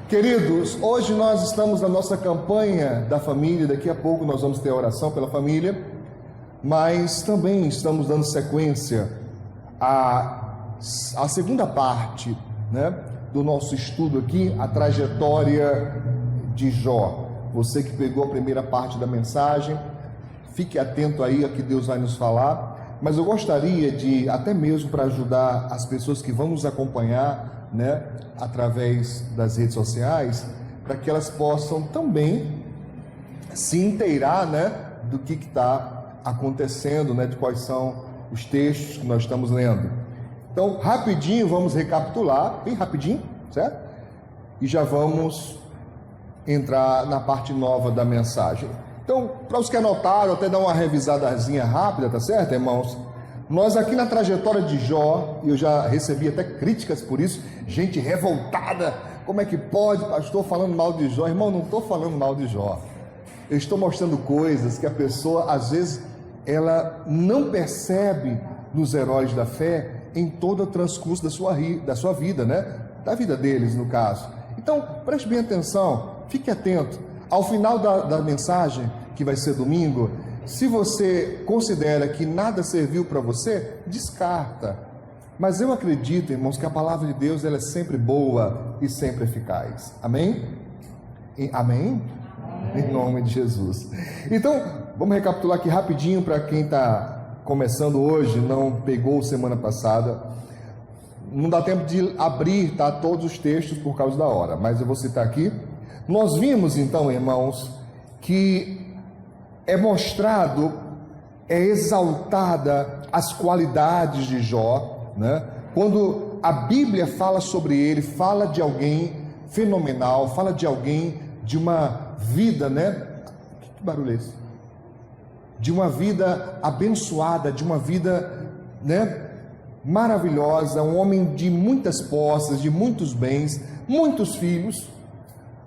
Queridos, hoje nós estamos na nossa campanha da família, daqui a pouco nós vamos ter a oração pela família, mas também estamos dando sequência à segunda parte, do nosso estudo aqui, a trajetória de Jó. Você que pegou a primeira parte da mensagem, fique atento aí a que Deus vai nos falar, mas eu gostaria de, até mesmo para ajudar as pessoas que vão nos acompanhar, através das redes sociais, para que elas possam também se inteirar, do que está acontecendo, de quais são os textos que nós estamos lendo. Então, rapidinho, vamos recapitular, bem rapidinho, certo? E já vamos entrar na parte nova da mensagem. Então, para os que anotaram, até dar uma revisadazinha rápida, tá certo, irmãos? Nós aqui na trajetória de Jó, e eu já recebi até críticas por isso, gente revoltada, como é que pode, pastor, falando mal de Jó? Irmão, não estou falando mal de Jó, eu estou mostrando coisas que a pessoa, às vezes, ela não percebe nos heróis da fé, em todo o transcurso da sua vida, da vida deles, no caso. Então, preste bem atenção, fique atento, ao final da mensagem, que vai ser domingo, se você considera que nada serviu para você, descarta. Mas eu acredito, irmãos, que a palavra de Deus ela é sempre boa e sempre eficaz. Amém? Amém? Em nome de Jesus. Então, vamos recapitular aqui rapidinho para quem está começando hoje, não pegou semana passada. Não dá tempo de abrir, todos os textos por causa da hora, mas eu vou citar aqui. Nós vimos então, irmãos, que é mostrado, é exaltada as qualidades de Jó, Quando a Bíblia fala sobre ele, fala de alguém fenomenal, fala de alguém de uma vida, Que barulho é esse? De uma vida abençoada, de uma vida, maravilhosa, um homem de muitas posses, de muitos bens, muitos filhos,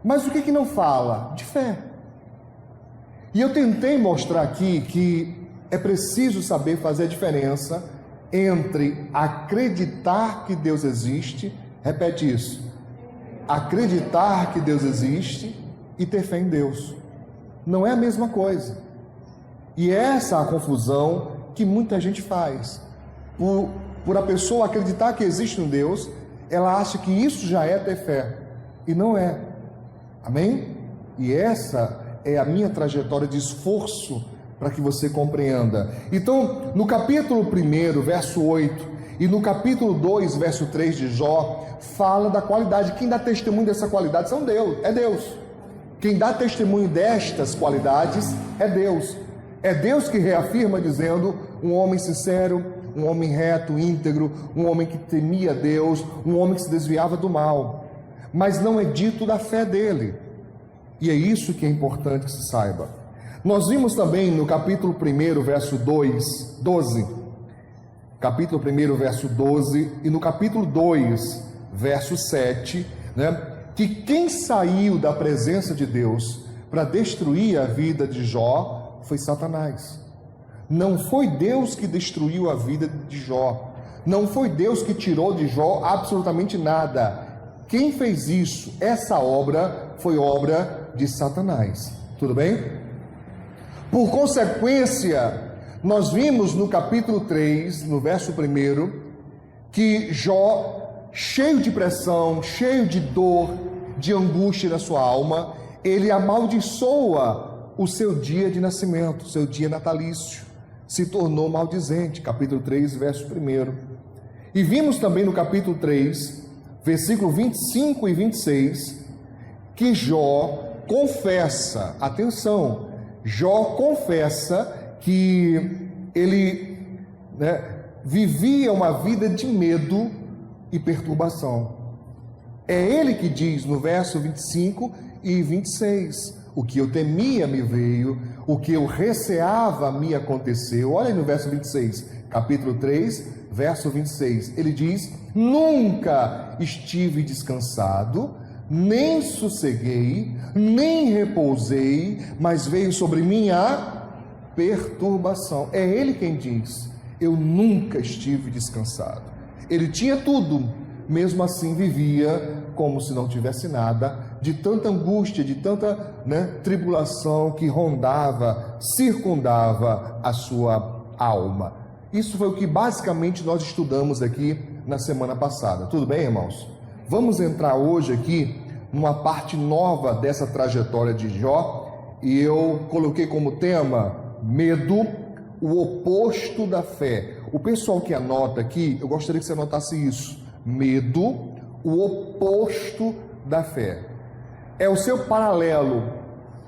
mas o que não fala? De fé. E eu tentei mostrar aqui que é preciso saber fazer a diferença entre acreditar que Deus existe, repete isso, acreditar que Deus existe e ter fé em Deus. Não é a mesma coisa. E essa é a confusão que muita gente faz. Por a pessoa acreditar que existe um Deus, ela acha que isso já é ter fé. E não é. Amém? E essa é a minha trajetória de esforço para que você compreenda. Então, no capítulo 1, verso 8, e no capítulo 2, verso 3 de Jó, fala da qualidade. Quem dá testemunho dessa qualidade é Deus. Quem dá testemunho destas qualidades é Deus. É Deus que reafirma dizendo, um homem sincero, um homem reto, íntegro, um homem que temia Deus, um homem que se desviava do mal. Mas não é dito da fé dele. E é isso que é importante que se saiba. Nós vimos também no capítulo 1, verso 12, capítulo 1, verso 12, e no capítulo 2, verso 7, que quem saiu da presença de Deus para destruir a vida de Jó foi Satanás. Não foi Deus que destruiu a vida de Jó. Não foi Deus que tirou de Jó absolutamente nada. Quem fez isso, essa obra, foi obra de Satanás. Tudo bem? Por consequência, nós vimos no capítulo 3, no verso 1, que Jó, cheio de pressão, cheio de dor, de angústia na sua alma, ele amaldiçoa o seu dia de nascimento, seu dia natalício, se tornou maldizente, capítulo 3, verso 1. E vimos também no capítulo 3, versículo 25 e 26, que Jó confessa, atenção, Jó confessa que ele vivia uma vida de medo e perturbação. É ele que diz no verso 25 e 26, o que eu temia me veio, o que eu receava me aconteceu. Olha aí no verso 26, capítulo 3, verso 26, ele diz, nunca estive descansado, nem sosseguei, nem repousei, mas veio sobre mim a perturbação. É ele quem diz, eu nunca estive descansado. Ele tinha tudo, mesmo assim vivia como se não tivesse nada, de tanta angústia, de tanta tribulação que rondava, circundava a sua alma. Isso foi o que basicamente nós estudamos aqui na semana passada. Tudo bem, irmãos? Vamos entrar hoje aqui numa parte nova dessa trajetória de Jó, e eu coloquei como tema medo, o oposto da fé. O pessoal que anota aqui, eu gostaria que você anotasse isso: medo, o oposto da fé. É o seu paralelo,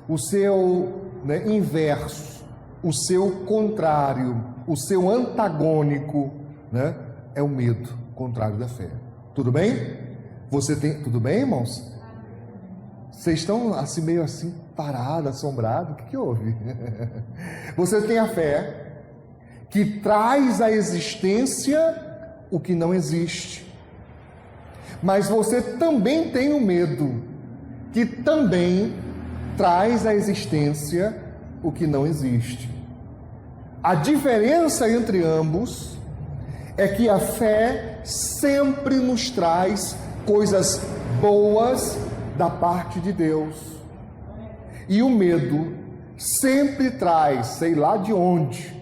o seu inverso, o seu contrário, o seu antagônico, é o medo, contrário da fé. Tudo bem? Você tem, tudo bem, irmãos? Vocês estão assim meio assim parados, assombrados? O que houve? Você tem a fé que traz à existência o que não existe. Mas você também tem o medo que também traz à existência o que não existe. A diferença entre ambos é que a fé sempre nos traz coisas boas da parte de Deus, e o medo sempre traz, sei lá de onde,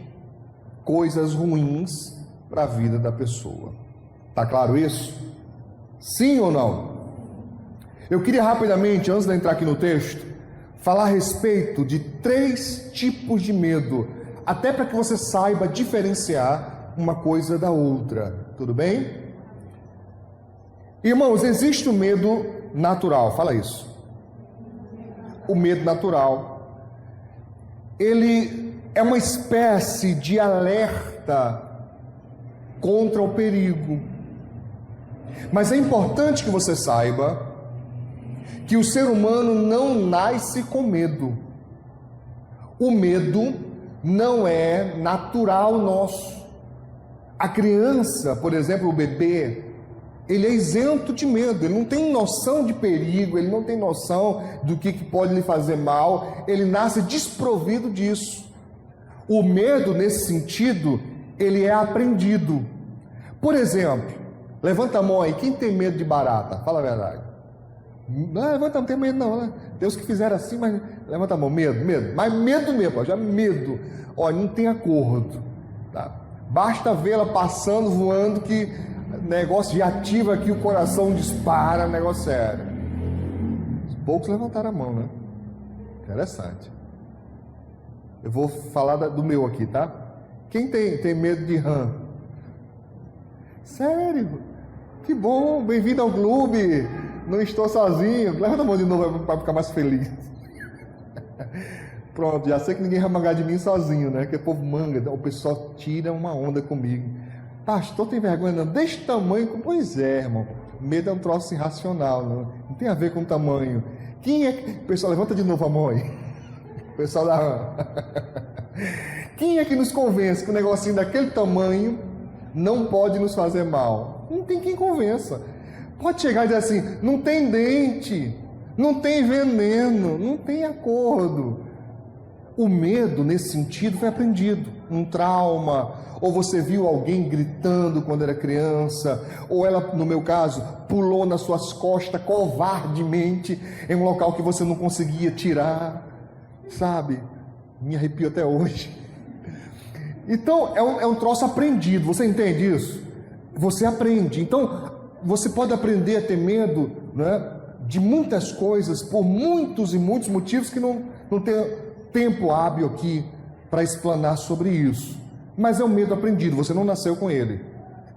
coisas ruins para a vida da pessoa. Tá claro isso? Sim ou não? Eu queria rapidamente, antes de entrar aqui no texto, falar a respeito de 3 tipos de medo, até para que você saiba diferenciar uma coisa da outra. Tudo bem? Irmãos, existe o medo natural, fala isso. O medo natural, ele é uma espécie de alerta contra o perigo. Mas é importante que você saiba que o ser humano não nasce com medo. O medo não é natural nosso. A criança, por exemplo, o bebê, ele é isento de medo, ele não tem noção de perigo, ele não tem noção do que pode lhe fazer mal, ele nasce desprovido disso. O medo, nesse sentido, ele é aprendido. Por exemplo, levanta a mão aí, quem tem medo de barata? Fala a verdade. Não, levanta, não tem medo não, né? Deus que fizer assim, mas levanta a mão, medo, mas medo mesmo, já medo. Olha, não tem acordo, tá? Basta vê-la passando, voando, que negócio de ativa aqui, o coração dispara, negócio sério. Poucos levantaram a mão, né? Interessante. Eu vou falar do meu aqui, tá? Quem tem medo de rã? Sério? Que bom, bem-vindo ao clube. Não estou sozinho. Levanta a mão de novo para ficar mais feliz. Pronto, já sei que ninguém vai mangar de mim sozinho, né? Que o povo manga, o pessoal tira uma onda comigo. Pastor, tem vergonha não? Desse tamanho? Pois é, irmão. Medo é um troço irracional, não tem a ver com o tamanho. Quem é que... Pessoal, levanta de novo a mão aí. Pessoal da... Quem é que nos convence que um negocinho daquele tamanho não pode nos fazer mal? Não tem quem convença. Pode chegar e dizer assim, não tem dente, não tem veneno, não tem acordo. O medo, nesse sentido, foi aprendido. Um trauma, ou você viu alguém gritando quando era criança, ou ela, no meu caso, pulou nas suas costas covardemente em um local que você não conseguia tirar, sabe? Me arrepio até hoje. Então, é um troço aprendido, você entende isso? Você aprende. Então, você pode aprender a ter medo, de muitas coisas, por muitos e muitos motivos que não tem tempo hábil aqui para explanar sobre isso. Mas é um medo aprendido, você não nasceu com ele.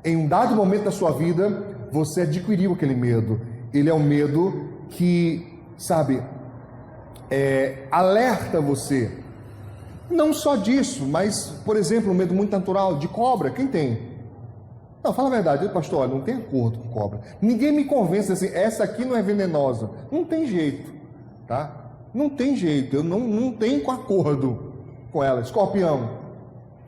Em um dado momento da sua vida, você adquiriu aquele medo. Ele é um medo que, alerta você. Não só disso, mas, por exemplo, um medo muito natural de cobra. Quem tem? Não, fala a verdade, pastor, olha, não tem acordo com cobra. Ninguém me convence assim, essa aqui não é venenosa. Não tem jeito, tá? Não tem jeito, eu não tenho acordo com ela. Escorpião,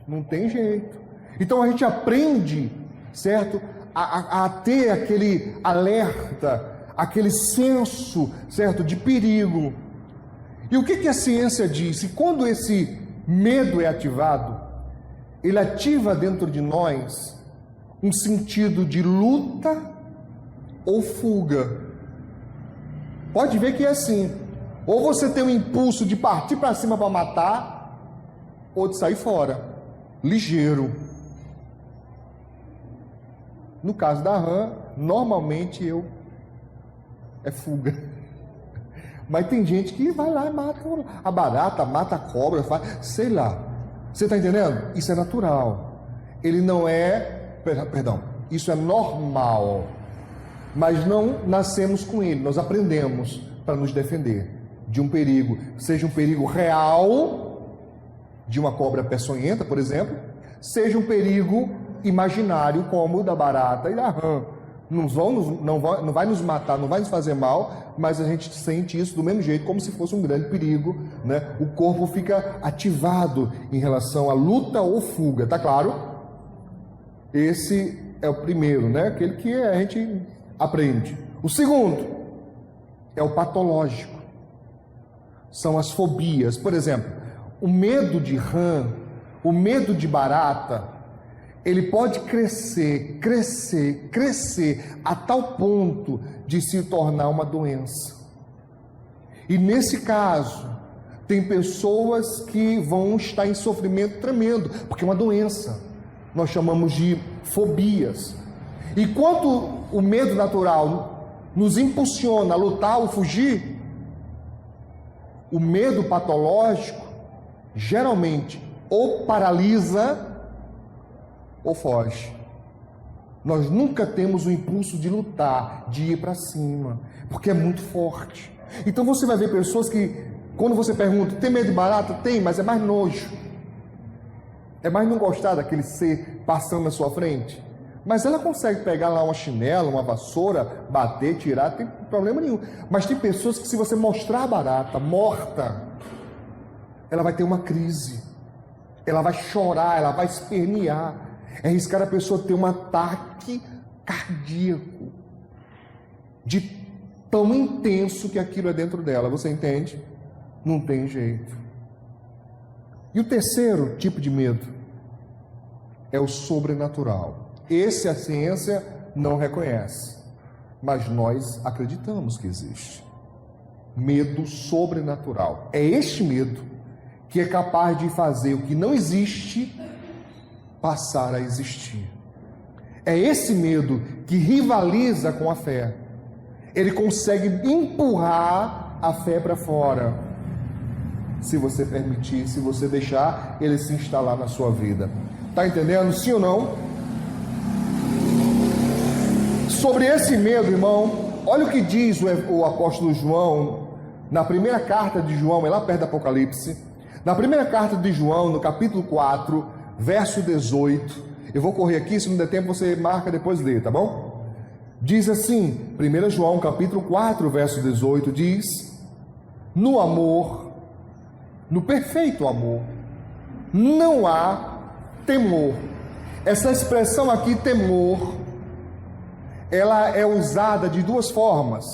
não tem jeito. Então a gente aprende, certo? A ter aquele alerta, aquele senso, certo? De perigo. E o que a ciência diz? E quando esse medo é ativado, ele ativa dentro de nós um sentido de luta ou fuga. Pode ver que é assim. Ou você tem um impulso de partir para cima para matar, ou de sair fora, ligeiro. No caso da rã, normalmente é fuga. Mas tem gente que vai lá e mata a barata, mata a cobra, sei lá. Você está entendendo? Isso é natural. Ele não é, perdão, isso é normal. Mas não nascemos com ele, nós aprendemos para nos defender de um perigo, seja um perigo real, de uma cobra peçonhenta, por exemplo, seja um perigo imaginário, como o da barata e da rã. Não vai nos matar, não vai nos fazer mal, mas a gente sente isso do mesmo jeito, como se fosse um grande perigo, né? O corpo fica ativado em relação à luta ou fuga, tá claro? Esse é o primeiro, né? Aquele que a gente aprende. O segundo é o patológico. São as fobias. Por exemplo, o medo de rã, o medo de barata, ele pode crescer a tal ponto de se tornar uma doença. E nesse caso, tem pessoas que vão estar em sofrimento tremendo, porque é uma doença. Nós chamamos de fobias. Enquanto o medo natural nos impulsiona a lutar ou fugir, o medo patológico geralmente ou paralisa ou foge. Nós nunca temos o impulso de lutar, de ir para cima, porque é muito forte. Então você vai ver pessoas que, quando você pergunta, tem medo de barata? Tem, mas é mais nojo. É mais não gostar daquele ser passando na sua frente. Mas ela consegue pegar lá uma chinela, uma vassoura, bater, tirar, não tem problema nenhum. Mas tem pessoas que, se você mostrar a barata morta, ela vai ter uma crise. Ela vai chorar, ela vai espernear. É arriscar a pessoa ter um ataque cardíaco, de tão intenso que aquilo é dentro dela. Você entende? Não tem jeito. E o terceiro tipo de medo é o sobrenatural. Esse a ciência não reconhece, mas nós acreditamos que existe. Medo sobrenatural. É este medo que é capaz de fazer o que não existe passar a existir. É esse medo que rivaliza com a fé. Ele consegue empurrar a fé para fora, se você permitir, se você deixar ele se instalar na sua vida. Está entendendo? Sim ou não? Sobre esse medo, irmão, olha o que diz o apóstolo João, na primeira carta de João, é lá perto do Apocalipse, na primeira carta de João, no capítulo 4, verso 18, eu vou correr aqui, se não der tempo você marca depois lê, tá bom? Diz assim, 1 João capítulo 4, verso 18, diz: no amor, no perfeito amor, não há temor. Essa expressão aqui, temor, ela é usada de duas formas,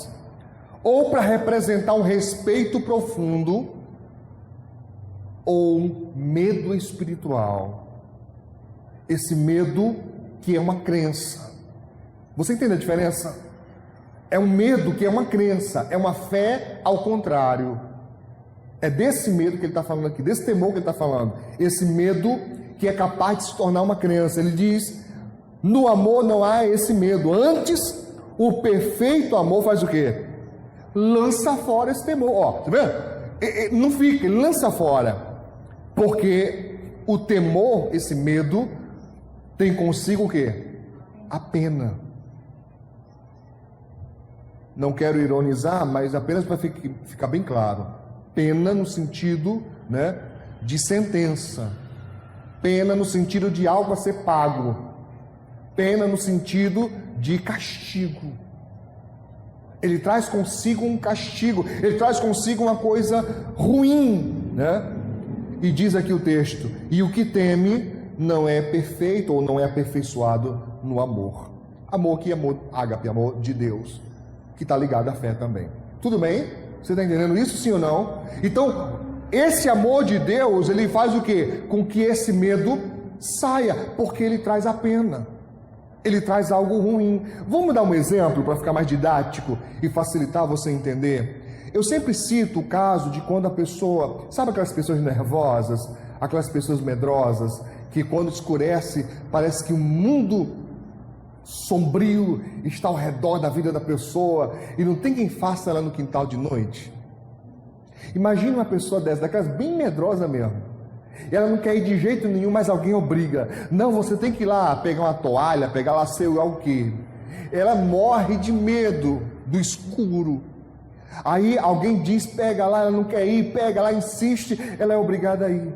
ou para representar um respeito profundo, ou medo espiritual. Esse medo que é uma crença. Você entende a diferença? É um medo que é uma crença, é uma fé ao contrário. É desse medo que ele está falando aqui, desse temor que ele está falando. Esse medo que é capaz de se tornar uma crença. Ele diz: no amor não há esse medo. Antes, o perfeito amor faz o quê? Lança fora esse temor. Ó, tá vendo? Não fica, ele lança fora. Porque o temor, esse medo, tem consigo o quê? A pena. Não quero ironizar, mas apenas para ficar bem claro. Pena no sentido, né, de sentença. Pena no sentido de algo a ser pago. Pena no sentido de castigo. Ele traz consigo um castigo, ele traz consigo uma coisa ruim, né? E diz aqui o texto: e o que teme não é perfeito ou não é aperfeiçoado no amor. Amor que é amor ágape, amor de Deus, que está ligado à fé também. Tudo bem? Você está entendendo isso, sim ou não? Então, esse amor de Deus, ele faz o quê? Com que esse medo saia, porque ele traz a pena. ele traz algo ruim. Vamos dar um exemplo para ficar mais didático e facilitar você entender? Eu sempre cito o caso de quando a pessoa, sabe aquelas pessoas nervosas, aquelas pessoas medrosas, que quando escurece, parece que o mundo sombrio está ao redor da vida da pessoa e não tem quem faça ela no quintal de noite. Imagina uma pessoa dessa, daquelas bem medrosa mesmo. Ela não quer ir de jeito nenhum, mas alguém obriga. Não, você tem que ir lá pegar uma toalha, pegar lá sei lá o quê. Ela morre de medo do escuro. Aí alguém diz, pega lá, ela não quer ir, pega lá, insiste, ela é obrigada a ir.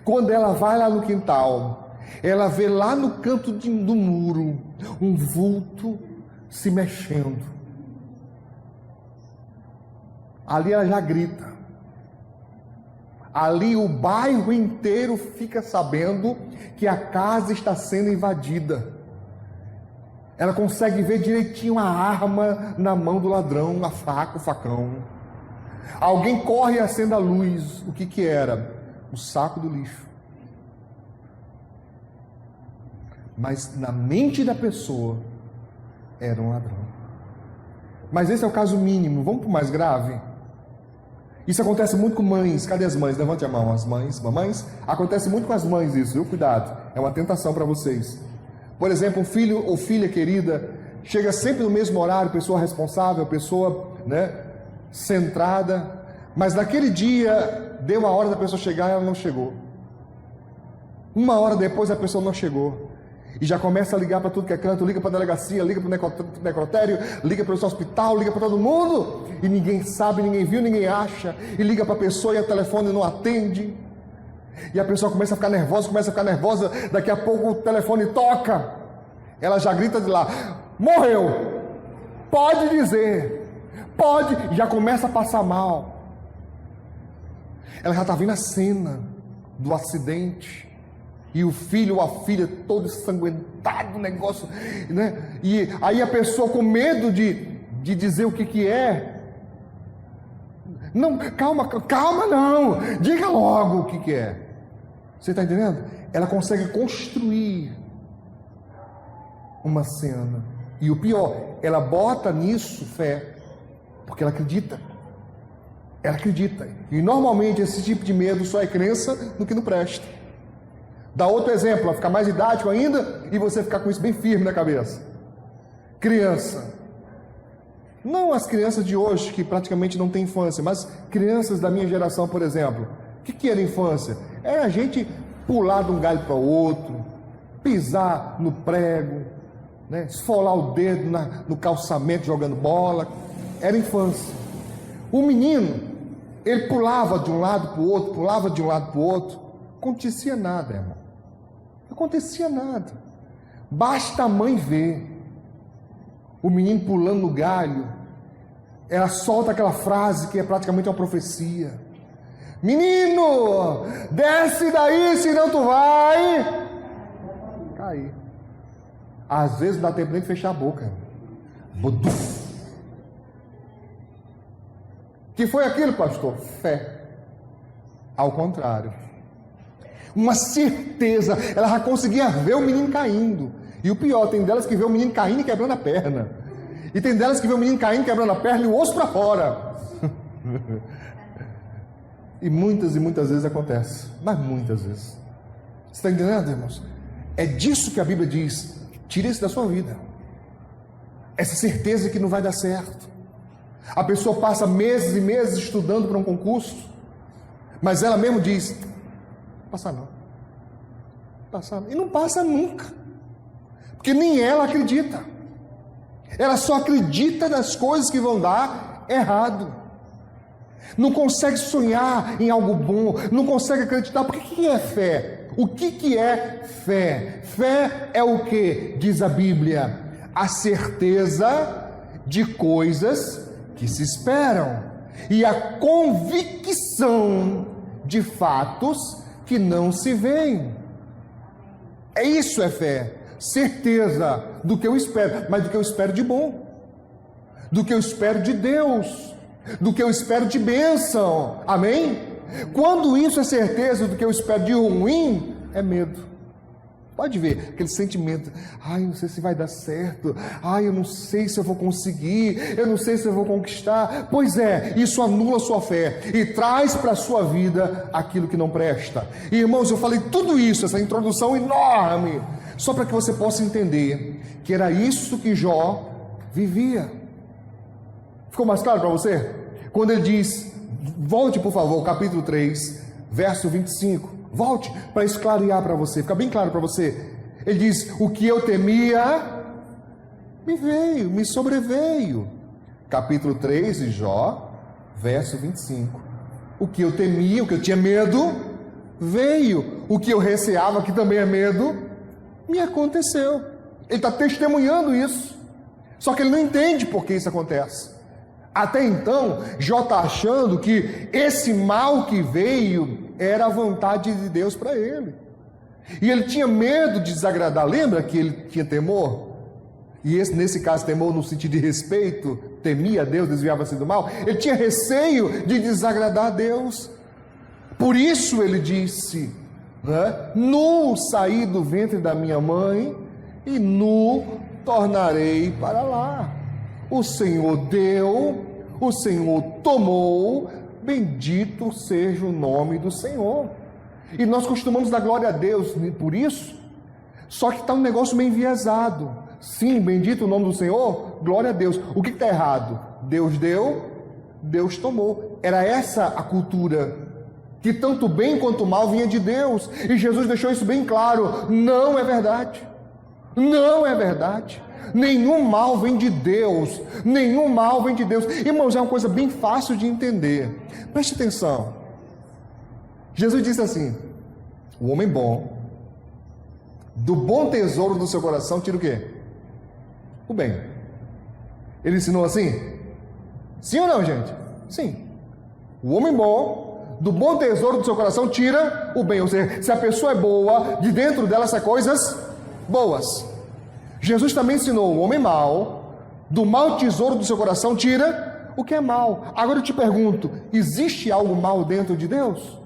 Quando ela vai lá no quintal, ela vê lá no canto do muro um vulto se mexendo. Ali ela já grita. Ali o bairro inteiro fica sabendo que a casa está sendo invadida. Ela consegue ver direitinho a arma na mão do ladrão, a faca, o facão. Alguém corre e acende a luz. O que era? O saco do lixo. Mas na mente da pessoa era um ladrão. Mas esse é o caso mínimo. Vamos para o mais grave? Isso acontece muito com mães. Cadê as mães? Levante a mão. As mães, mamães. Acontece muito com as mães isso, viu? Cuidado. É uma tentação para vocês. Por exemplo, um filho ou filha querida chega sempre no mesmo horário, pessoa responsável, pessoa, centrada, mas naquele dia deu a hora da pessoa chegar e ela não chegou. Uma hora depois a pessoa não chegou. E já começa a ligar para tudo que é canto, liga para a delegacia, liga para o necrotério, liga para o hospital, liga para todo mundo, e ninguém sabe, ninguém viu, ninguém acha, e liga para a pessoa e o telefone não atende, e a pessoa começa a ficar nervosa, daqui a pouco o telefone toca, ela já grita de lá, morreu, pode dizer, pode, já começa a passar mal, ela já está vendo a cena do acidente, e o filho ou a filha todo ensanguentado, negócio, E aí a pessoa com medo de dizer o que é. Não, calma não, diga logo o que é. Você está entendendo? Ela consegue construir uma cena. E o pior, ela bota nisso fé, porque ela acredita. Ela acredita. E normalmente esse tipo de medo só é crença no que não presta. Dá outro exemplo, para ficar mais didático ainda, e você ficar com isso bem firme na cabeça. Criança. Não as crianças de hoje, que praticamente não têm infância, mas crianças da minha geração, por exemplo. O que era infância? Era a gente pular de um galho para o outro, pisar no prego, esfolar o dedo no calçamento jogando bola. Era infância. O menino, ele pulava de um lado para o outro, não acontecia nada, irmão. Não acontecia nada. Basta a mãe ver o menino pulando no galho, ela solta aquela frase que é praticamente uma profecia: menino, desce daí, senão tu vai cair. Às vezes não dá tempo nem de fechar a boca. Buduf. Que foi aquilo, pastor? Fé. Ao contrário, uma certeza, ela já conseguia ver o menino caindo. E o pior, tem delas que vê o menino caindo e quebrando a perna, e tem delas que vê o menino caindo, quebrando a perna e o osso para fora. E muitas vezes acontece, mas muitas vezes. Você está entendendo, irmãos? É disso que a Bíblia diz: tire isso da sua vida, essa certeza que não vai dar certo. A pessoa passa meses e meses estudando para um concurso, mas ela mesmo diz: passar não. E não passa nunca, porque nem ela acredita. Ela só acredita nas coisas que vão dar errado. Não consegue sonhar em algo bom, não consegue acreditar. Porque o que é fé? O que é fé? Fé é o que? Diz a Bíblia: a certeza de coisas que se esperam e a convicção de fatos que não se veem. É isso, é fé. Certeza do que eu espero, mas do que eu espero de bom, do que eu espero de Deus, do que eu espero de bênção. Amém? Quando isso é certeza do que eu espero de ruim, é medo. Pode ver, aquele sentimento, ai, não sei se vai dar certo, ai, eu não sei se eu vou conseguir, eu não sei se eu vou conquistar. Pois é, isso anula a sua fé e traz para a sua vida aquilo que não presta. E, irmãos, eu falei tudo isso, essa introdução enorme, só para que você possa entender que era isso que Jó vivia. Ficou mais claro para você? Quando ele diz, volte por favor, capítulo 3, verso 25, volte para isso clarear para você, fica bem claro para você. Ele diz, o que eu temia, me sobreveio. Capítulo 3 de Jó, verso 25. O que eu temia, o que eu tinha medo, veio. O que eu receava, que também é medo, me aconteceu. Ele está testemunhando isso, só que ele não entende por que isso acontece. Até então, Jó está achando que esse mal que veio era a vontade de Deus para ele. E ele tinha medo de desagradar. Lembra que ele tinha temor? E nesse caso, temor no sentido de respeito, temia a Deus, desviava-se do mal. Ele tinha receio de desagradar a Deus. Por isso ele disse, né? Nu saí do ventre da minha mãe e nu tornarei para lá. O Senhor deu, o Senhor tomou, bendito seja o nome do Senhor. E nós costumamos dar glória a Deus por isso, só que está um negócio meio enviesado. Sim, bendito o nome do Senhor, glória a Deus. O que está errado? Deus deu, Deus tomou. Era essa a cultura, que tanto bem quanto mal vinha de Deus. E Jesus deixou isso bem claro. Não é verdade. Não é verdade. Nenhum mal vem de Deus. Nenhum mal vem de Deus. Irmãos, é uma coisa bem fácil de entender. Preste atenção. Jesus disse assim, o homem bom, do bom tesouro do seu coração, tira o quê? O bem. Ele ensinou assim? Sim ou não, gente? Sim. O homem bom, do bom tesouro do seu coração, tira o bem. Ou seja, se a pessoa é boa, de dentro dela sai coisas boas. Jesus também ensinou o homem mau, do mau tesouro do seu coração, tira o que é mal. Agora eu te pergunto, existe algo mal dentro de Deus?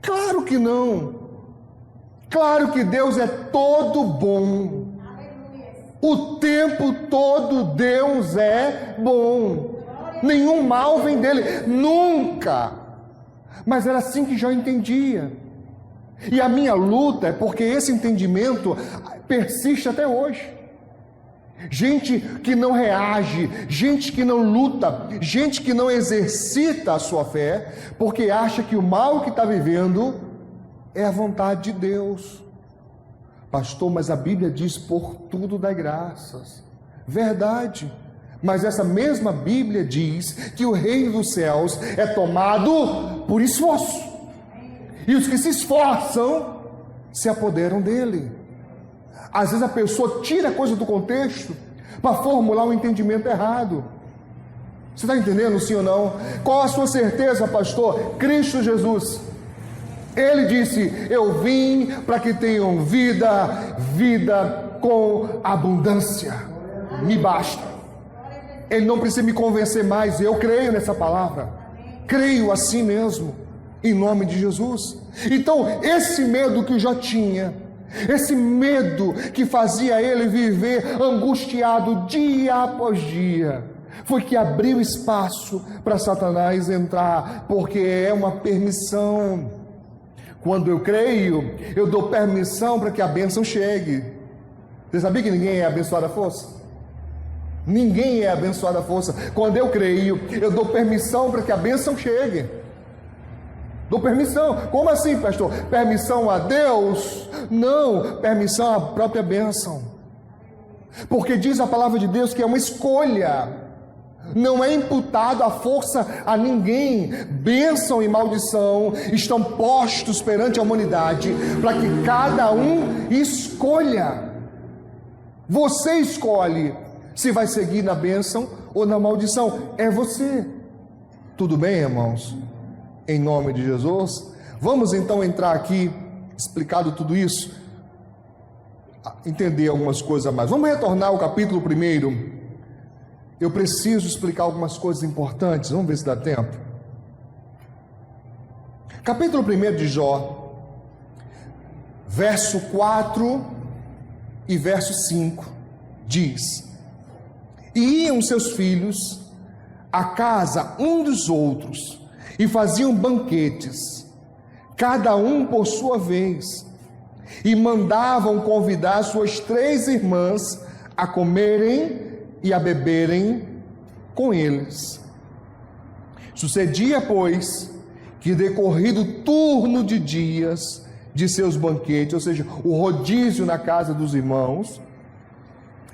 Claro que não. Claro que Deus é todo bom. O tempo todo Deus é bom. Nenhum mal vem dele, nunca. Mas era assim que Jó entendia. E a minha luta é porque esse entendimento persiste até hoje. Gente que não reage, gente que não luta, gente que não exercita a sua fé, porque acha que o mal que está vivendo é a vontade de Deus. Pastor, mas a Bíblia diz, por tudo dai graças. Verdade. Mas essa mesma Bíblia diz que o reino dos céus é tomado por esforço. E os que se esforçam se apoderam dele. Às vezes a pessoa tira a coisa do contexto para formular um entendimento errado. Você está entendendo, sim ou não? Qual a sua certeza, pastor? Cristo Jesus. Ele disse, eu vim para que tenham vida, vida com abundância. Me basta. Ele não precisa me convencer mais, eu creio nessa palavra. Creio assim mesmo, em nome de Jesus. Então, esse medo que Jó tinha, esse medo que fazia ele viver angustiado dia após dia, foi que abriu espaço para Satanás entrar, porque é uma permissão. Quando eu creio, eu dou permissão para que a bênção chegue. Você sabia que ninguém é abençoado à força? Ninguém é abençoado à força. Quando eu creio, eu dou permissão para que a bênção chegue. Dou permissão. Como assim, pastor? Permissão a Deus? Não, permissão à própria bênção. Porque diz a palavra de Deus que é uma escolha. Não é imputado a força a ninguém. Bênção e maldição estão postos perante a humanidade para que cada um escolha. Você escolhe se vai seguir na bênção ou na maldição. É você. Tudo bem, irmãos? Em nome de Jesus. Vamos então entrar aqui, explicado tudo isso, entender algumas coisas a mais. Vamos retornar ao capítulo 1. Eu preciso explicar algumas coisas importantes. Vamos ver se dá tempo. Capítulo 1 de Jó, verso 4 e verso 5, diz: E iam seus filhos à casa um dos outros, e faziam banquetes, cada um por sua vez, e mandavam convidar suas 3 irmãs a comerem e a beberem com eles. Sucedia, pois, que decorrido o turno de dias de seus banquetes, ou seja, o rodízio na casa dos irmãos,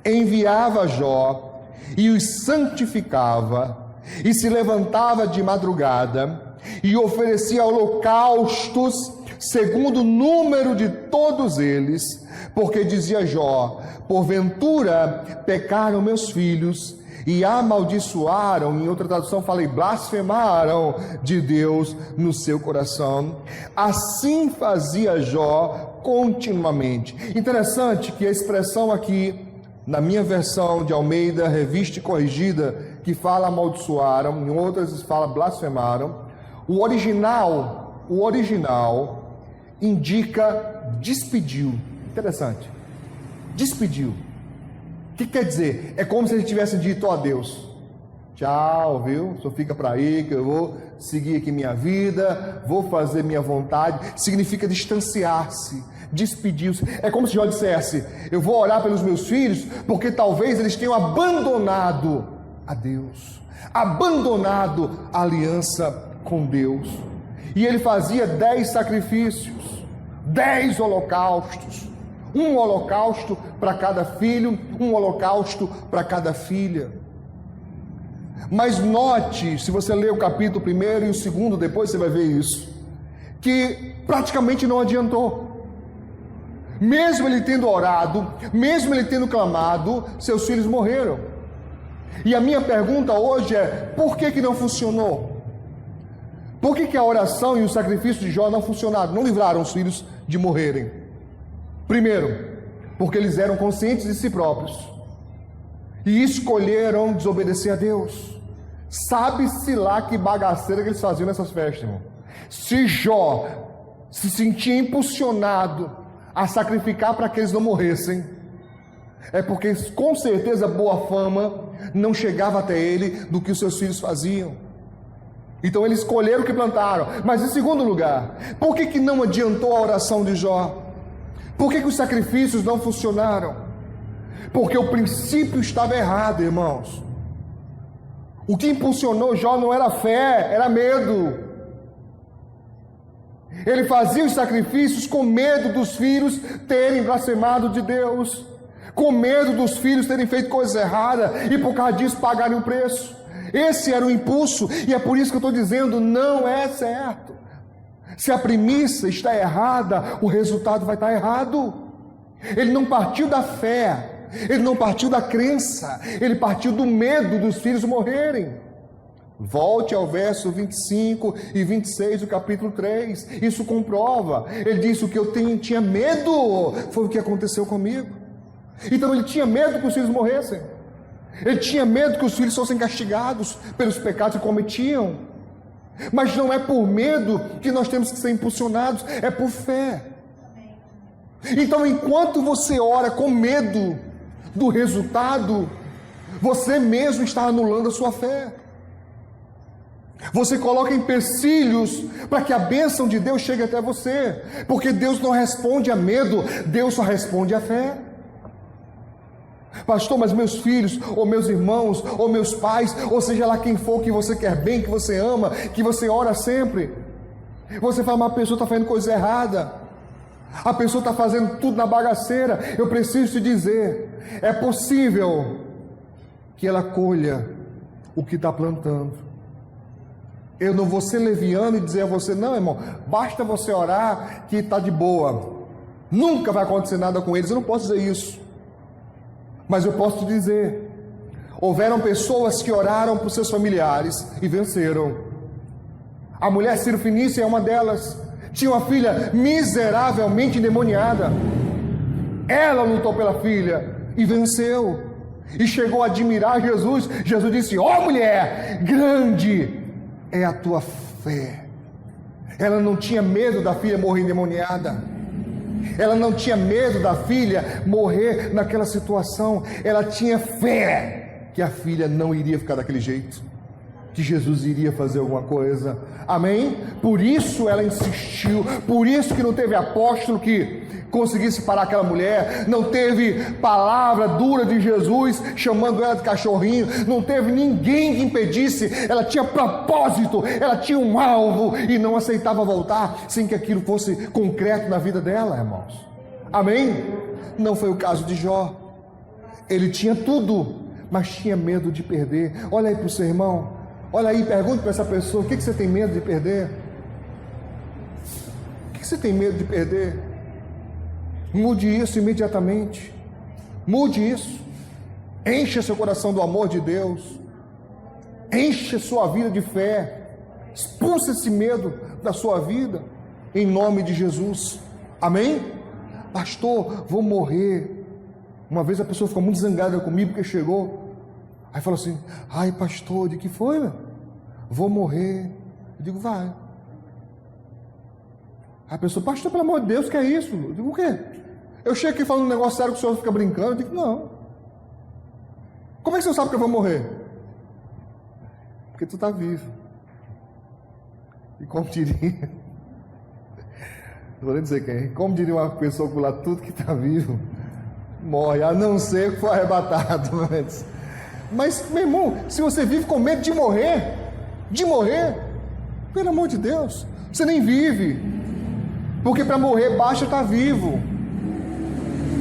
enviava Jó e os santificava, e se levantava de madrugada e oferecia holocaustos segundo o número de todos eles, porque dizia Jó: porventura pecaram meus filhos e amaldiçoaram, em outra tradução fala, e blasfemaram de Deus no seu coração. Assim fazia Jó continuamente. Interessante que a expressão aqui, na minha versão de Almeida, revista e corrigida, que fala amaldiçoaram, em outras fala blasfemaram, o original indica despediu. Interessante. Despediu. O que quer dizer? É como se ele tivesse dito: ó Deus, tchau, viu? Só fica para aí que eu vou seguir aqui minha vida, vou fazer minha vontade. Significa distanciar-se, despediu-se. É como se Jó dissesse: eu vou orar pelos meus filhos, porque talvez eles tenham abandonado a Deus, abandonado a aliança com Deus. E ele fazia 10 sacrifícios, 10 holocaustos, um holocausto para cada filho, um holocausto para cada filha. Mas note, se você ler o capítulo 1 e o 2, depois você vai ver isso, que praticamente não adiantou. Mesmo ele tendo orado, mesmo ele tendo clamado, seus filhos morreram. E a minha pergunta hoje é: por que não funcionou? Por que a oração e o sacrifício de Jó não funcionaram, não livraram os filhos de morrerem? Primeiro, porque eles eram conscientes de si próprios e escolheram desobedecer a Deus. Sabe-se lá que bagaceira que eles faziam nessas festas, irmão. Se Jó se sentia impulsionado a sacrificar para que eles não morressem, é porque com certeza boa fama não chegava até ele do que os seus filhos faziam. Então eles escolheram o que plantaram. Mas em segundo lugar, por que não adiantou a oração de Jó? Por que os sacrifícios não funcionaram? Porque o princípio estava errado, irmãos. O que impulsionou Jó não era fé, era medo. Ele fazia os sacrifícios com medo dos filhos terem blasfemado de Deus, com medo dos filhos terem feito coisas erradas e por causa disso pagarem o preço. Esse era o impulso, e é por isso que eu estou dizendo: não é certo. Se a premissa está errada, o resultado vai estar errado. Ele não partiu da fé, ele não partiu da crença, ele partiu do medo dos filhos morrerem. Volte ao verso 25 e 26 do capítulo 3, isso comprova. Ele disse: o que eu tinha medo foi o que aconteceu comigo. Então ele tinha medo que os filhos morressem, ele tinha medo que os filhos fossem castigados pelos pecados que cometiam. Mas não é por medo que nós temos que ser impulsionados, é por fé. Então, enquanto você ora com medo do resultado, você mesmo está anulando a sua fé. Você coloca empecilhos para que a bênção de Deus chegue até você, porque Deus não responde a medo, Deus só responde a fé. Pastor, mas meus filhos, ou meus irmãos, ou meus pais, ou seja lá quem for que você quer bem, que você ama, que você ora sempre, você fala: mas a pessoa está fazendo coisa errada, a pessoa está fazendo tudo na bagaceira. Eu preciso te dizer: é possível que ela colha o que está plantando. Eu não vou ser leviano e dizer a você: não, irmão, basta você orar que está de boa, nunca vai acontecer nada com eles. Eu não posso dizer isso. Mas eu posso te dizer: houveram pessoas que oraram por seus familiares e venceram. A mulher Cirofenícia é uma delas. Tinha uma filha miseravelmente endemoniada. Ela lutou pela filha e venceu. E chegou a admirar Jesus. Jesus disse: ó mulher, grande é a tua fé. Ela não tinha medo da filha morrer endemoniada. Ela não tinha medo da filha morrer naquela situação. Ela tinha fé que a filha não iria ficar daquele jeito, que Jesus iria fazer alguma coisa. Amém? Por isso ela insistiu. Por isso que não teve apóstolo que conseguisse parar aquela mulher. Não teve palavra dura de Jesus chamando ela de cachorrinho. Não teve ninguém que impedisse. Ela tinha propósito, ela tinha um alvo e não aceitava voltar sem que aquilo fosse concreto na vida dela, irmãos. Amém? Não foi o caso de Jó. Ele tinha tudo, mas tinha medo de perder. Olha aí para o seu irmão. Olha aí, pergunte para essa pessoa: o que você tem medo de perder? O que você tem medo de perder? Mude isso imediatamente. Mude isso. Encha seu coração do amor de Deus. Encha sua vida de fé. Expulsa esse medo da sua vida, em nome de Jesus. Amém? Pastor, vou morrer. Uma vez a pessoa ficou muito zangada comigo porque chegou. Aí falou assim: ai pastor, de que foi, meu? Vou morrer. Eu digo: vai. Aí a pessoa: pastor, pelo amor de Deus, que é isso? Eu digo: o quê? Eu chego aqui falando um negócio sério que o senhor fica brincando. Eu digo: não. Como é que você sabe que eu vou morrer? Porque tu está vivo. E como diria, não vou nem dizer quem, como diria uma pessoa por lá: tudo que está vivo morre, a não ser que for arrebatado antes. Mas, meu irmão, se você vive com medo de morrer, pelo amor de Deus, você nem vive. Porque para morrer basta estar vivo.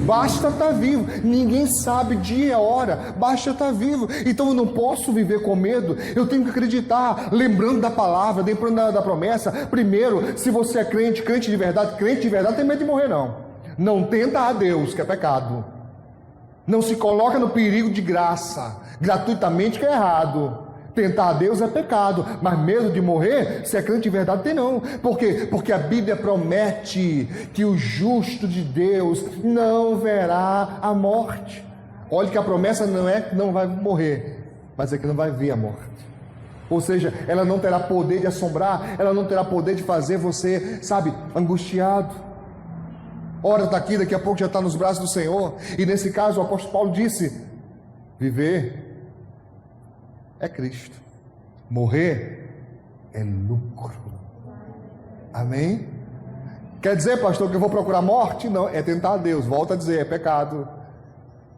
Basta estar vivo. Ninguém sabe dia e hora. Basta estar vivo. Então eu não posso viver com medo. Eu tenho que acreditar, lembrando da palavra, lembrando da promessa. Primeiro, se você é crente de verdade, tem medo de morrer, não. Não tenta a Deus, que é pecado. Não se coloca no perigo de graça, gratuitamente, que é errado. Tentar a Deus é pecado, mas medo de morrer, se é crente de verdade, tem não. Por quê? Porque a Bíblia promete que o justo de Deus não verá a morte. Olha que a promessa não é que não vai morrer, mas é que não vai ver a morte. Ou seja, ela não terá poder de assombrar, ela não terá poder de fazer você, angustiado. Ora está aqui, daqui a pouco já está nos braços do Senhor. E nesse caso o apóstolo Paulo disse: viver é Cristo, morrer é lucro. Amém? Quer dizer, pastor, que eu vou procurar morte? Não, é tentar a Deus. Volto a dizer, é pecado.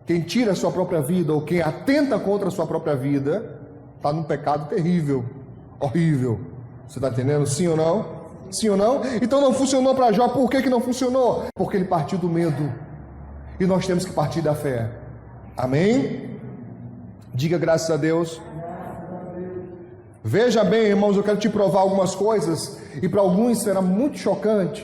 Quem tira a sua própria vida, ou quem atenta contra a sua própria vida, está num pecado terrível, horrível. Você está entendendo? Sim ou não? Sim ou não? Então não funcionou para Jó. Por que não funcionou? Porque ele partiu do medo. E nós temos que partir da fé. Amém? Diga graças a Deus. Veja bem, irmãos, eu quero te provar algumas coisas, e para alguns será muito chocante.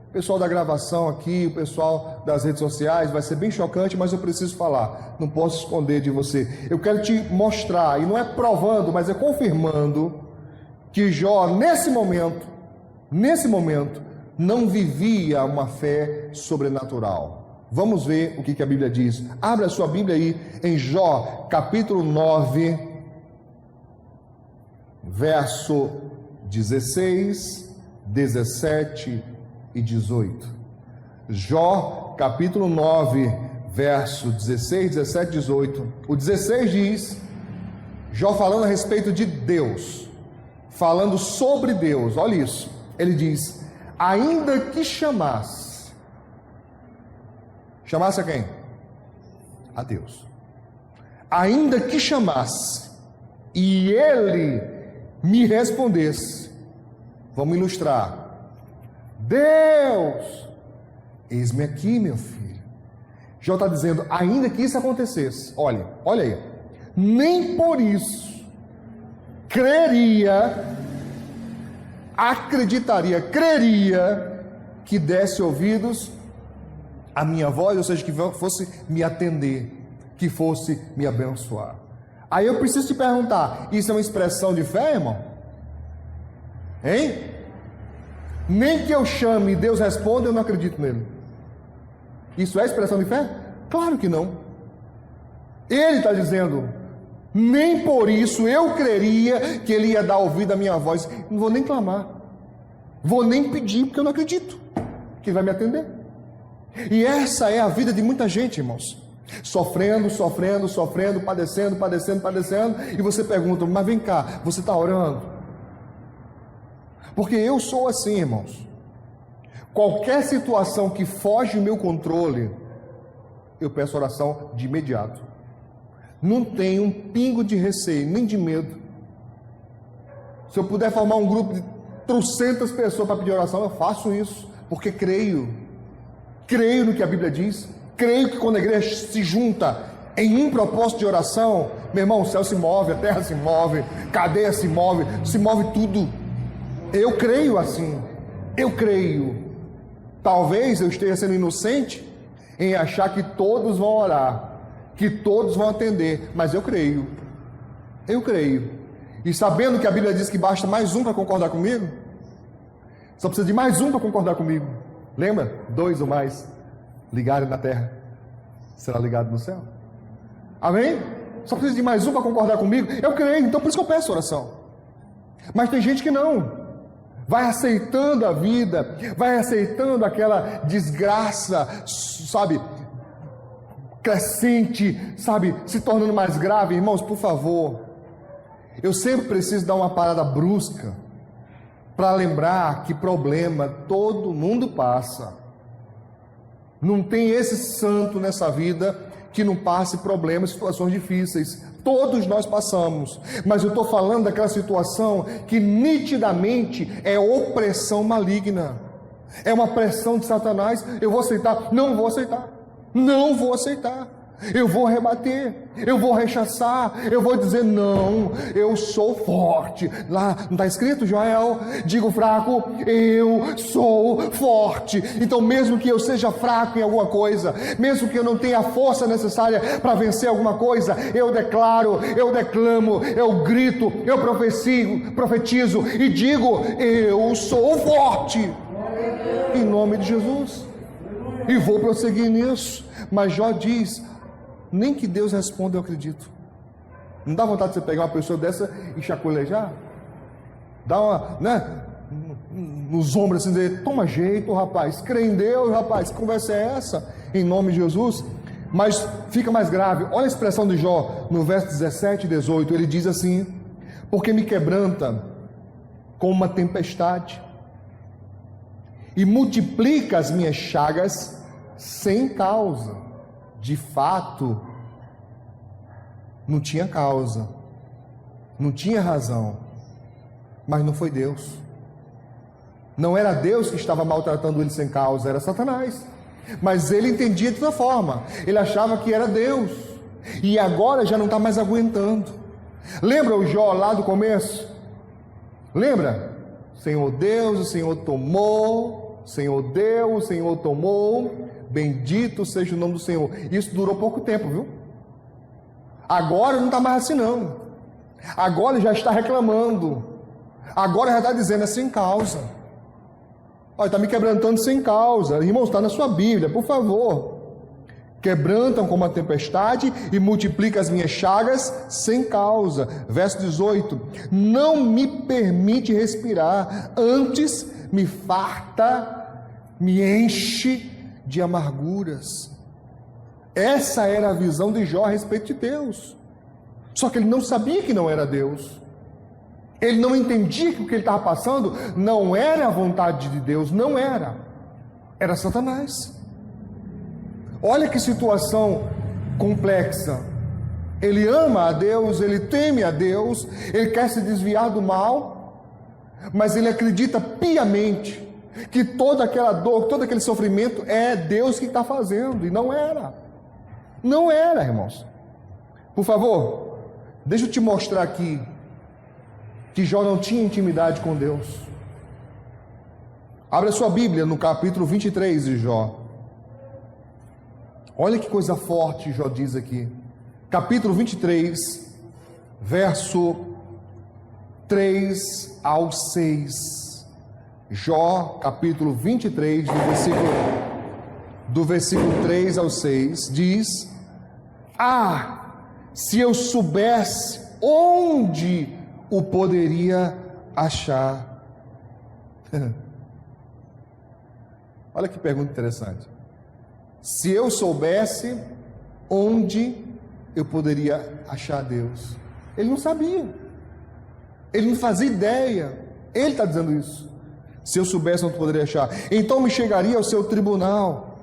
O pessoal da gravação aqui, o pessoal das redes sociais, vai ser bem chocante, mas eu preciso falar, não posso esconder de você. Eu quero te mostrar, e não é provando, mas é confirmando, que Jó, nesse momento, não vivia uma fé sobrenatural. Vamos ver o que a Bíblia diz. Abra a sua Bíblia aí, em Jó, capítulo 9, verso 16, 17 e 18. Jó, capítulo 9, verso 16, 17 e 18. O 16 diz, Jó falando a respeito de Deus, falando sobre Deus, olha isso. Ele diz: ainda que chamasse a quem? A Deus. Ainda que chamasse e ele me respondesse. Vamos ilustrar. Deus, eis-me aqui, meu filho. Jó está dizendo, ainda que isso acontecesse, olha aí, nem por isso creria que desse ouvidos à minha voz, ou seja, que fosse me atender, que fosse me abençoar. Aí eu preciso te perguntar, isso é uma expressão de fé, irmão? Hein? Nem que eu chame e Deus responda, eu não acredito nele. Isso é expressão de fé? Claro que não. Ele está dizendo, nem por isso eu creria que ele ia dar ouvido à minha voz. Não vou nem clamar, vou nem pedir, porque eu não acredito que ele vai me atender. E essa é a vida de muita gente, irmãos. Sofrendo, padecendo. E você pergunta, mas vem cá, você está orando? Porque eu sou assim, irmãos. Qualquer situação que foge do meu controle, eu peço oração de imediato. Não tenho um pingo de receio, nem de medo. Se eu puder formar um grupo de 300 pessoas para pedir oração, eu faço isso, porque creio no que a Bíblia diz, creio que quando a igreja se junta em um propósito de oração, meu irmão, o céu se move, a terra se move, cadeia se move tudo. Eu creio assim, eu creio. Talvez eu esteja sendo inocente em achar que todos vão orar, que todos vão atender, mas eu creio. E sabendo que a Bíblia diz que basta mais um para concordar comigo, só precisa de mais um para concordar comigo. Lembra? 2 ou mais ligarem na terra, será ligado no céu. Amém? Só precisa de mais um para concordar comigo. Eu creio, então por isso que eu peço oração. Mas tem gente que não. Vai aceitando a vida, vai aceitando aquela desgraça, sabe, crescente, sabe, se tornando mais grave. Irmãos, por favor, eu sempre preciso dar uma parada brusca para lembrar que problema todo mundo passa. Não tem esse santo nessa vida que não passe problemas, situações difíceis. Todos nós passamos, mas eu estou falando daquela situação que nitidamente é opressão maligna, é uma pressão de Satanás. Eu vou aceitar? Não vou aceitar, eu vou rebater, eu vou rechaçar, eu vou dizer não, eu sou forte. Lá não está escrito, Joel? Digo fraco, eu sou forte. Então mesmo que eu seja fraco em alguma coisa, mesmo que eu não tenha a força necessária para vencer alguma coisa, eu declaro, eu declamo, eu grito, eu profetizo e digo, eu sou forte, em nome de Jesus, e vou prosseguir nisso. Mas Jó diz, nem que Deus responda eu acredito. Não dá vontade de você pegar uma pessoa dessa e chacolejar? Dá uma, né, nos ombros assim, dizer, toma jeito rapaz, crê em Deus rapaz, que conversa é essa? Em nome de Jesus. Mas fica mais grave, olha a expressão de Jó, no verso 17 e 18, ele diz assim, porque me quebranta com uma tempestade, e multiplica as minhas chagas sem causa. De fato, não tinha causa, não tinha razão, mas não foi Deus. Não era Deus que estava maltratando ele sem causa, era Satanás. Mas ele entendia de outra forma, ele achava que era Deus, e agora já não está mais aguentando. Lembra o Jó lá do começo? Lembra? Senhor Deus, o Senhor tomou, Senhor deu, o Senhor tomou, bendito seja o nome do Senhor. Isso durou pouco tempo, viu? Agora não está mais assim não. Agora ele já está reclamando. Agora já está dizendo, é sem causa. Olha, está me quebrantando sem causa. Irmãos, está na sua Bíblia, por favor. Quebrantam como uma tempestade e multiplica as minhas chagas sem causa. Verso 18. Não me permite respirar, antes me farta, me enche de amarguras. Essa era a visão de Jó a respeito de Deus. Só que ele não sabia que não era Deus. Ele não entendia que o que ele estava passando não era a vontade de Deus, não era. Era Satanás. Olha que situação complexa. Ele ama a Deus, ele teme a Deus, ele quer se desviar do mal, mas ele acredita piamente que toda aquela dor, todo aquele sofrimento é Deus que está fazendo, e não era. Não era, irmãos. Por favor, deixa eu te mostrar aqui que Jó não tinha intimidade com Deus. Abra a sua Bíblia no capítulo 23 de Jó. Olha que coisa forte Jó diz aqui. Capítulo 23, verso 3 ao 6. Jó, capítulo 23, do versículo 3 ao 6, diz: ah, se eu soubesse onde o poderia achar. Olha que pergunta interessante. se eu soubesse onde eu poderia achar Deus. Ele não sabia, ele não fazia ideia. Ele está dizendo isso. Se eu soubesse onde eu poderia achar, então me chegaria ao seu tribunal,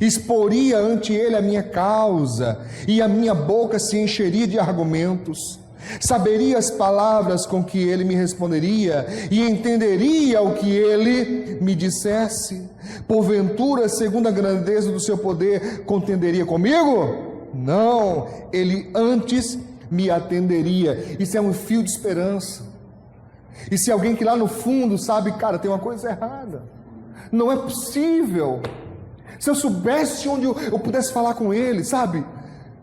exporia ante ele a minha causa, e a minha boca se encheria de argumentos. Saberia as palavras com que ele me responderia, e entenderia o que ele me dissesse. Porventura, segundo a grandeza do seu poder, contenderia comigo? Não, ele antes me atenderia. Isso é um fio de esperança. E se alguém que lá no fundo sabe, cara, tem uma coisa errada, não é possível. Se eu soubesse onde eu pudesse falar com ele, sabe?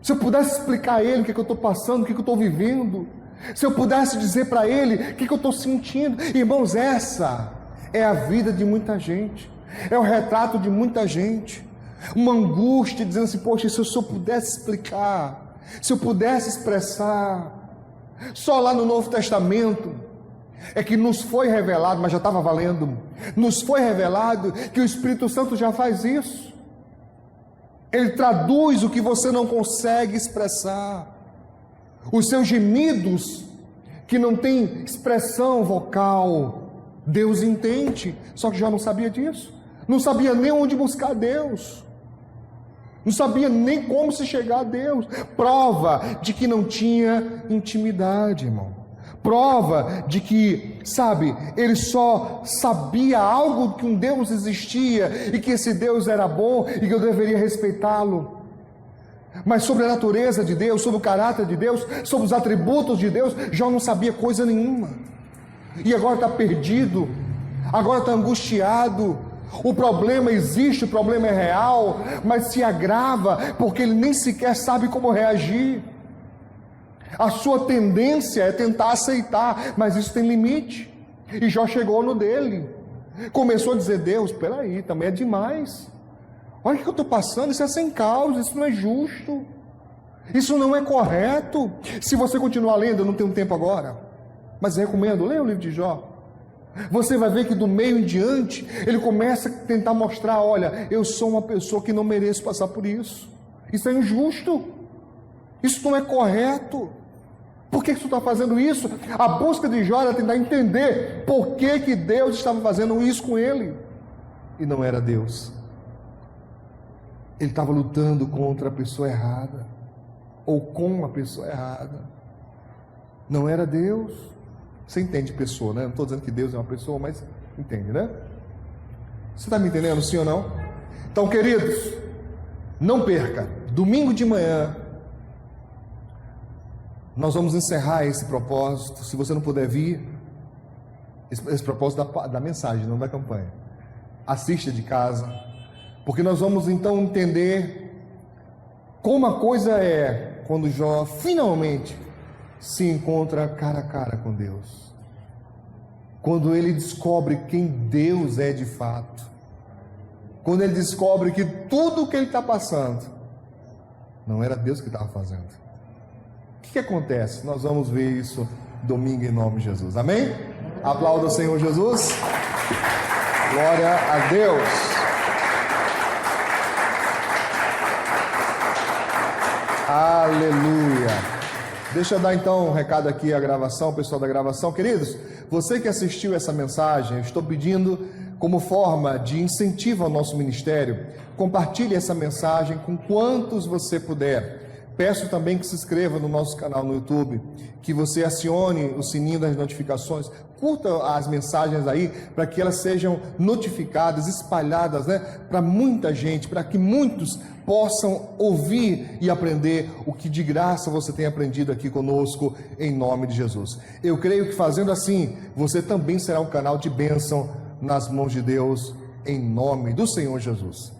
Se eu pudesse explicar a ele o que eu estou passando, o que eu estou vivendo, se eu pudesse dizer para ele o que eu estou sentindo. Irmãos, essa é a vida de muita gente, é o retrato de muita gente. Uma angústia dizendo assim, poxa, se eu só pudesse explicar, se eu pudesse expressar. Só lá no Novo Testamento é que nos foi revelado, mas já estava valendo, nos foi revelado que o Espírito Santo já faz isso. Ele traduz o que você não consegue expressar. Os seus gemidos, que não tem expressão vocal, Deus entende. Só que já não sabia disso. Não sabia nem onde buscar Deus. Não sabia nem como se chegar a Deus. Prova de que não tinha intimidade, irmão. Prova de que, sabe, ele só sabia algo que um Deus existia e que esse Deus era bom e que eu deveria respeitá-lo. Mas sobre a natureza de Deus, sobre o caráter de Deus, sobre os atributos de Deus, já não sabia coisa nenhuma. E agora está perdido, agora está angustiado. O problema existe, o problema é real, mas se agrava porque ele nem sequer sabe como reagir. A sua tendência é tentar aceitar, mas isso tem limite. E Jó chegou no dele, começou a dizer, Deus, peraí, também é demais. Olha o que eu estou passando, isso é sem causa, isso não é justo, isso não é correto. Se você continuar lendo, eu não tenho tempo agora, mas recomendo, leia o livro de Jó. Você vai ver que do meio em diante, ele começa a tentar mostrar, olha, eu sou uma pessoa que não mereço passar por isso. Isso é injusto, isso não é correto. Por que você está fazendo isso? A busca de Jó era tentar entender por que Deus estava fazendo isso com ele. E não era Deus. Ele estava lutando contra a pessoa errada, ou com a pessoa errada. Não era Deus. Você entende pessoa, né? Não estou dizendo que Deus é uma pessoa, mas entende, né? Você está me entendendo, sim ou não? Então, queridos, não perca, domingo de manhã, nós vamos encerrar esse propósito. Se você não puder vir, esse propósito da mensagem, não da campanha, assista de casa, porque nós vamos então entender como a coisa é quando Jó finalmente se encontra cara a cara com Deus, quando ele descobre quem Deus é de fato, quando ele descobre que tudo o que ele está passando não era Deus que estava fazendo. O que acontece? Nós vamos ver isso domingo em nome de Jesus, amém? Aplauda o Senhor Jesus, glória a Deus. Aleluia. Deixa eu dar então um recado aqui à gravação, pessoal da gravação. Queridos, você que assistiu essa mensagem, eu estou pedindo como forma de incentivo ao nosso ministério, compartilhe essa mensagem com quantos você puder. Peço também que se inscreva no nosso canal no YouTube, que você acione o sininho das notificações, curta as mensagens aí, para que elas sejam notificadas, espalhadas, né, para muita gente, para que muitos possam ouvir e aprender o que de graça você tem aprendido aqui conosco, em nome de Jesus. Eu creio que fazendo assim, você também será um canal de bênção nas mãos de Deus, em nome do Senhor Jesus.